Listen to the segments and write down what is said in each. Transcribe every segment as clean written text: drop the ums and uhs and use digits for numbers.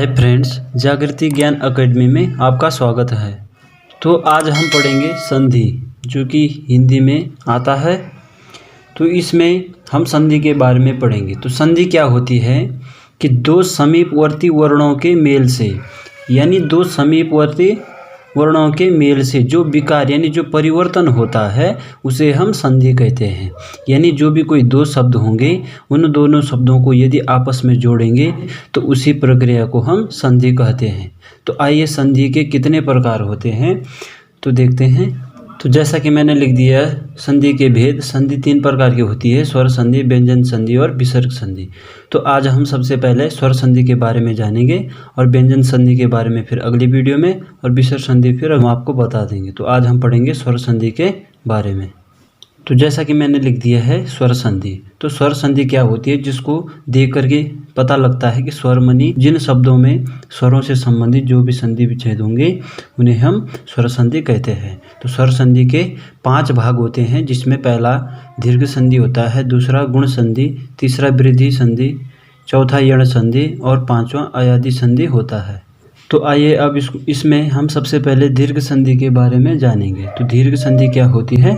Hi friends, जागृति ज्ञान academy में आपका स्वागत है। तो आज हम पढ़ेंगे संधि, जो कि हिंदी में आता है। तो इसमें हम संधि के बारे में पढ़ेंगे। तो संधि क्या होती है कि दो समीपवर्ती वर्णों के मेल से, यानी दो समीपवर्ती वर्णों के मेल से जो विकार यानी जो परिवर्तन होता है उसे हम संधि कहते हैं। यानी जो भी कोई दो शब्द होंगे उन दोनों शब्दों को यदि आपस में जोड़ेंगे तो उसी प्रक्रिया को हम संधि कहते हैं। तो आइए संधि के कितने प्रकार होते हैं तो देखते हैं। तो जैसा कि मैंने लिख दिया संधि के भेद। संधि तीन प्रकार की होती है, स्वर संधि, व्यंजन संधि और विसर्ग संधि। तो आज हम सबसे पहले स्वर संधि के बारे में जानेंगे और व्यंजन संधि के बारे में फिर अगली वीडियो में, और विसर्ग संधि फिर हम आपको बता देंगे। तो आज हम पढ़ेंगे स्वर संधि के बारे में। तो जैसा कि मैंने लिख दिया है स्वर संधि। तो स्वर संधि क्या होती है, जिसको देख करके पता लगता है कि स्वरमणि जिन शब्दों में स्वरों से संबंधित जो भी संधि विच्छेद होंगे उन्हें हम स्वर संधि कहते हैं। तो स्वर संधि के 5 भाग होते हैं, जिसमें पहला दीर्घ संधि होता है, दूसरा गुण संधि, तीसरा वृद्धि संधि, चौथा यण संधि और 5वां अयादि संधि होता है। तो आइए अब इसमें हम सबसे पहले दीर्घ संधि के बारे में जानेंगे। तो दीर्घ संधि क्या होती है?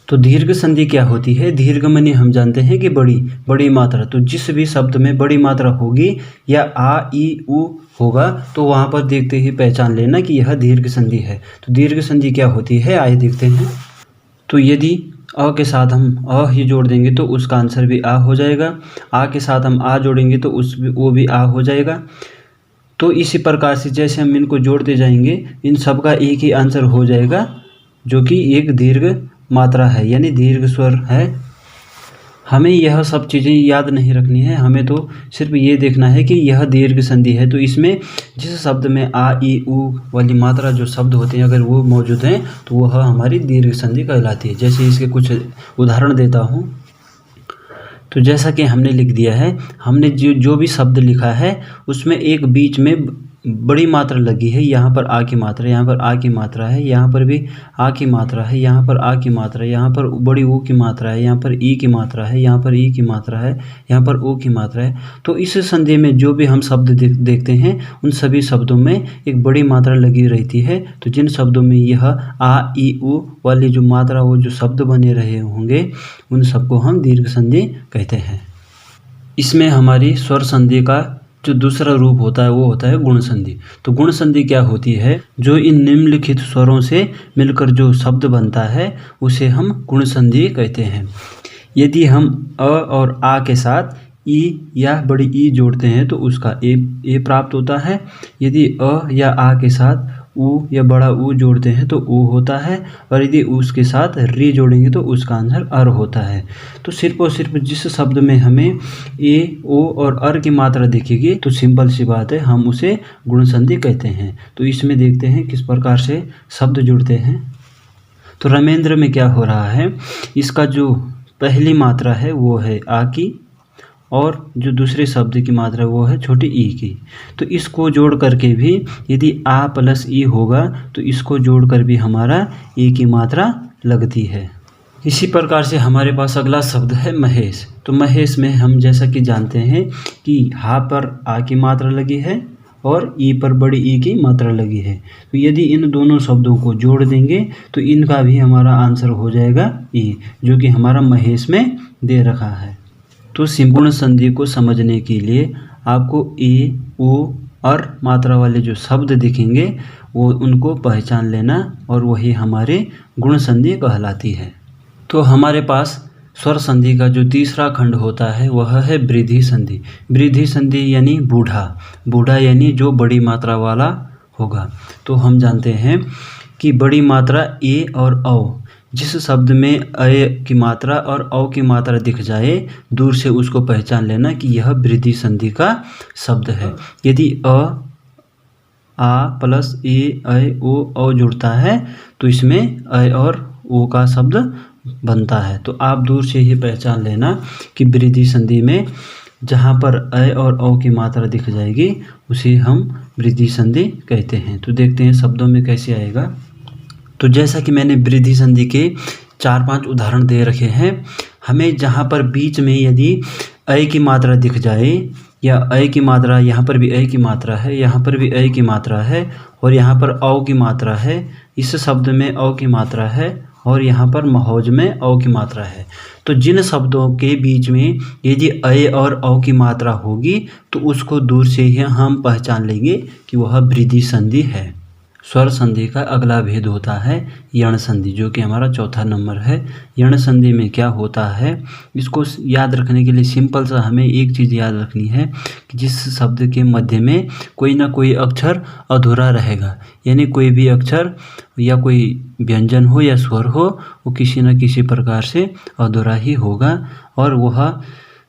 तो दीर्घ संधि क्या होती है? दीर्घ माने हम जानते हैं कि बड़ी मात्रा। तो जिस भी शब्द में बड़ी मात्रा होगी या आ ई उ होगा तो वहाँ पर देखते ही पहचान लेना कि यह दीर्घ संधि है। तो दीर्घ संधि क्या होती है, आइए देखते हैं। तो यदि अ के साथ हम अ ही जोड़ देंगे तो उसका आंसर भी आ हो जाएगा। आ के साथ हम आ जोड़ेंगे तो वो भी आ हो जाएगा। तो इसी प्रकार से जैसे हम इनको जोड़ते जाएंगे इन सब का एक ही आंसर हो जाएगा, जो कि एक दीर्घ मात्रा है, यानी दीर्घ स्वर है। हमें यह सब चीज़ें याद नहीं रखनी है, हमें तो सिर्फ ये देखना है कि यह दीर्घ संधि है। तो इसमें जिस शब्द में आ ई उ वाली मात्रा जो शब्द होते हैं अगर वो मौजूद हैं तो वह हमारी दीर्घ संधि कहलाती है। जैसे इसके कुछ उदाहरण देता हूँ। तो जैसा कि हमने लिख दिया है, हमने जो भी शब्द लिखा है उसमें एक बीच में बड़ी मात्रा लगी है। यहाँ पर आ की मात्रा, यहाँ पर आ की मात्रा है, यहाँ पर भी आ की मात्रा है, यहाँ पर आ की मात्रा है, यहाँ पर बड़ी ओ की मात्रा है, यहाँ पर ई की मात्रा है, यहाँ पर ई की मात्रा है, यहाँ पर ओ की मात्रा है। तो इस संधि में जो भी हम शब्द देखते हैं उन सभी शब्दों में एक बड़ी मात्रा लगी रहती है। तो जिन शब्दों में यह आ ई उ वाली जो मात्रा वो जो शब्द बने रहे होंगे उन सबको हम दीर्घ संधि कहते हैं। इसमें हमारी स्वर संधि का जो दूसरा रूप होता है वो होता है गुण संधि। तो गुण संधि क्या होती है? जो इन निम्नलिखित स्वरों से मिलकर जो शब्द बनता है उसे हम गुण संधि कहते हैं। यदि हम अ और आ के साथ ई या बड़ी ई जोड़ते हैं तो उसका ए प्राप्त होता है। यदि अ या आ के साथ उ या बड़ा उ जोड़ते हैं तो उ होता है, और यदि उसके साथ री जोड़ेंगे तो उसका आंसर अर होता है। तो सिर्फ और सिर्फ जिस शब्द में हमें ए ओ और अर की मात्रा दिखेगी तो सिंपल सी बात है, हम उसे गुण संधि कहते हैं। तो इसमें देखते हैं किस प्रकार से शब्द जुड़ते हैं। तो रमेंद्र में क्या हो रहा है, इसका जो पहली मात्रा है वो है आ की, और जो दूसरे शब्द की मात्रा वो है छोटी ई की। तो इसको जोड़ करके भी यदि आ प्लस ई होगा तो इसको जोड़ कर भी हमारा ई की मात्रा लगती है। इसी प्रकार से हमारे पास अगला शब्द है महेश। तो महेश में हम जैसा कि जानते हैं कि हा पर आ की मात्रा लगी है और ई पर बड़ी ई की मात्रा लगी है। तो यदि इन दोनों शब्दों को जोड़ देंगे तो इनका भी हमारा आंसर हो जाएगा ई, जो कि हमारा महेश में दे रखा है। तो गुण संधि को समझने के लिए आपको ए ओ और मात्रा वाले जो शब्द दिखेंगे वो उनको पहचान लेना, और वही हमारे गुण संधि कहलाती है। तो हमारे पास स्वर संधि का जो तीसरा खंड होता है वह है वृद्धि संधि। वृद्धि संधि यानी बूढ़ा यानी जो बड़ी मात्रा वाला होगा। तो हम जानते हैं कि बड़ी मात्रा ए और औ, जिस शब्द में अ की मात्रा और औ की मात्रा दिख जाए दूर से उसको पहचान लेना कि यह वृद्धि संधि का शब्द है। यदि आ प्लस ए ऐ ओ औ जुड़ता है तो इसमें अ और ओ का शब्द बनता है। तो आप दूर से ही पहचान लेना कि वृद्धि संधि में जहाँ पर अ और औ की मात्रा दिख जाएगी उसे हम वृद्धि संधि कहते हैं। तो देखते हैं शब्दों में कैसे आएगा। तो जैसा कि मैंने वृद्धि संधि के 4-5 उदाहरण दे रखे हैं, हमें जहाँ पर बीच में यदि अ की मात्रा दिख जाए या अय की मात्रा, यहाँ पर भी अय की मात्रा है, यहाँ पर भी अय की मात्रा है और यहाँ पर औ की मात्रा है। इस शब्द में औ की मात्रा है और यहाँ पर महौज में औ की मात्रा है। तो जिन शब्दों के बीच में यदि अय और औ की मात्रा होगी तो उसको दूर से ही हम पहचान लेंगे कि वह वृद्धि संधि है। स्वर संधि का अगला भेद होता है यण संधि, जो कि हमारा चौथा नंबर है। यण संधि में क्या होता है, इसको याद रखने के लिए सिंपल सा हमें एक चीज़ याद रखनी है कि जिस शब्द के मध्य में कोई ना कोई अक्षर अधूरा रहेगा, यानी कोई भी अक्षर या कोई व्यंजन हो या स्वर हो, वो किसी न किसी प्रकार से अधूरा ही होगा। और वह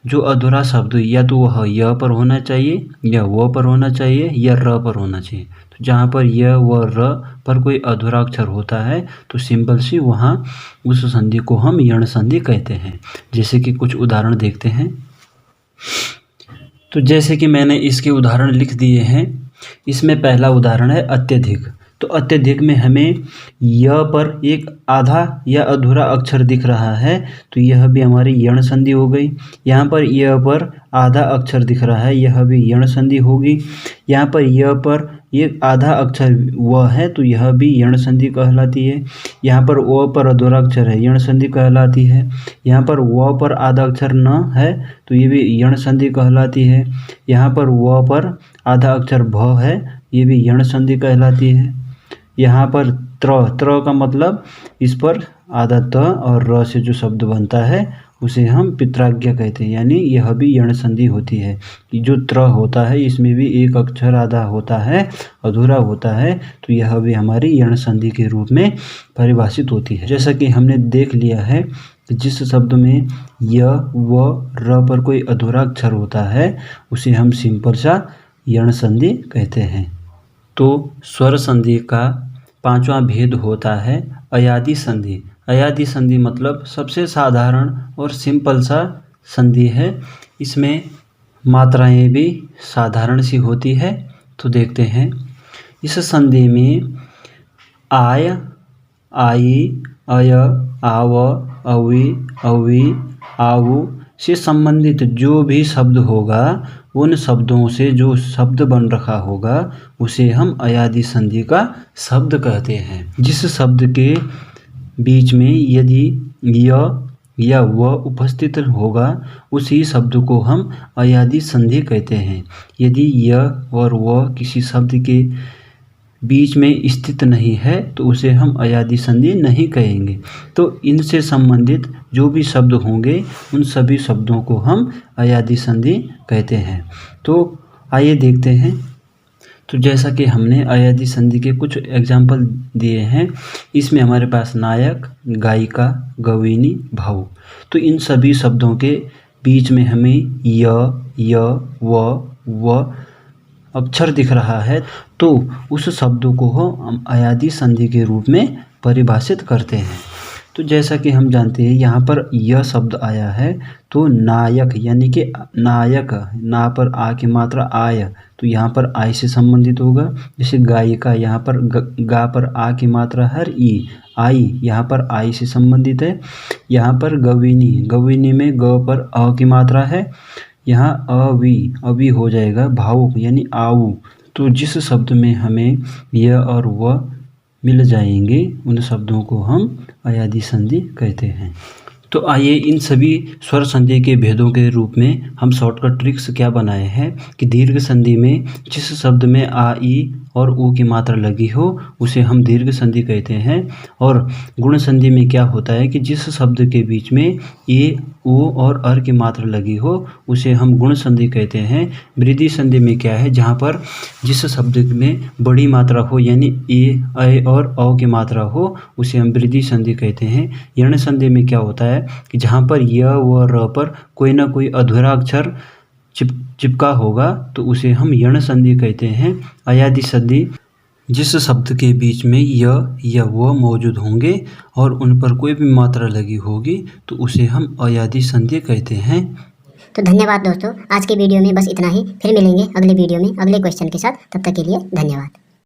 जो अधूरा शब्द या तो वह य पर होना चाहिए या व पर होना चाहिए या र पर होना चाहिए। तो जहाँ पर य व र पर कोई अधूरा अक्षर होता है तो सिंपल सी वहाँ उस संधि को हम यण संधि कहते हैं। जैसे कि कुछ उदाहरण देखते हैं। तो जैसे कि मैंने इसके उदाहरण लिख दिए हैं। इसमें पहला उदाहरण है अत्यधिक। तो अत्यधिक में हमें य पर एक आधा या अधूरा अक्षर दिख रहा है, तो यह भी हमारी यण संधि हो गई। यहाँ पर य पर आधा अक्षर दिख रहा है, यह भी यण संधि होगी। यहाँ पर य पर एक आधा अक्षर व है, तो यह भी यण संधि कहलाती है। यहाँ पर व पर अधूरा अक्षर है, यण संधि कहलाती है। यहाँ पर व पर आधा अक्षर न है, तो ये भी यण संधि कहलाती है। यहाँ पर व पर आधा अक्षर भ है, ये भी यण संधि कहलाती है। यहाँ पर त्र का मतलब इस पर आधा त और र से जो शब्द बनता है उसे हम पित्राज्ञा कहते हैं, यानी यह भी यण संधि होती है। जो त्र होता है इसमें भी एक अक्षर आधा होता है, अधूरा होता है, तो यह भी हमारी यण संधि के रूप में परिभाषित होती है। जैसा कि हमने देख लिया है कि जिस शब्द में य व र पर कोई अधूरा अक्षर होता है उसे हम सिंपल सा यण संधि कहते हैं। तो स्वर संधि का पांचवा भेद होता है अयादि संधि। अयादि संधि मतलब सबसे साधारण और सिंपल सा संधि है। इसमें मात्राएं भी साधारण सी होती है। तो देखते हैं, इस संधि में आय, आई, अय, आव, अवि, अवि, आवु से संबंधित जो भी शब्द होगा, उन शब्दों से जो शब्द बन रखा होगा उसे हम अयादि संधि का शब्द कहते हैं। जिस शब्द के बीच में यदि य या व उपस्थित होगा उसी शब्द को हम अयादि संधि कहते हैं। यदि य और व किसी शब्द के बीच में स्थित नहीं है तो उसे हम अयादि संधि नहीं कहेंगे। तो इनसे संबंधित जो भी शब्द होंगे उन सभी शब्दों को हम अयादि संधि कहते हैं। तो आइए देखते हैं। तो जैसा कि हमने अयादि संधि के कुछ एग्जाम्पल दिए हैं, इसमें हमारे पास नायक, गायिका, गविनी, भाव। तो इन सभी शब्दों के बीच में हमें य, व अक्षर दिख रहा है, तो उस शब्द को हम अयादि संधि के रूप में परिभाषित करते हैं। तो जैसा कि हम जानते हैं यहाँ पर यह शब्द आया है, तो नायक यानी कि नायक, ना पर आ की मात्रा आय, तो यहाँ पर आय से संबंधित होगा। जैसे गायिका, यहाँ पर गा पर आ की मात्रा हर ई, आई, यहाँ पर आई से संबंधित है। यहाँ पर गविनी, गविनी में ग पर अ की मात्रा है, यहाँ अवि हो जाएगा भावुक यानी आऊ। तो जिस शब्द में हमें य और व मिल जाएंगे उन शब्दों को हम अयादि संधि कहते हैं। तो आइए इन सभी स्वर संधि के भेदों के रूप में हम शॉर्टकट ट्रिक्स क्या बनाए हैं कि दीर्घ संधि में जिस शब्द में आ, ई और ऊ की मात्रा लगी हो उसे हम दीर्घ संधि कहते हैं। और गुण संधि में क्या होता है कि जिस शब्द के बीच में ए, ओ और अर की मात्रा लगी हो उसे हम गुण संधि कहते हैं। वृद्धि संधि में क्या है, जहाँ पर जिस शब्द में बड़ी मात्रा हो यानी ए, अय और औ की मात्रा हो उसे हम वृद्धि संधि कहते हैं। यण संधि में क्या होता है कि जहाँ पर य व र पर कोई ना कोई अधूरा अक्षर चिपका होगा तो उसे हम यण संधि कहते हैं। अयादि संधि जिस शब्द के बीच में य या व मौजूद होंगे और उन पर कोई भी मात्रा लगी होगी तो उसे हम अयादि संधि कहते हैं। तो धन्यवाद दोस्तों, आज के वीडियो में बस इतना ही। फिर मिलेंगे अगले वीडियो में अगले क्वेश्चन के साथ। तब तक के लिए धन्यवाद।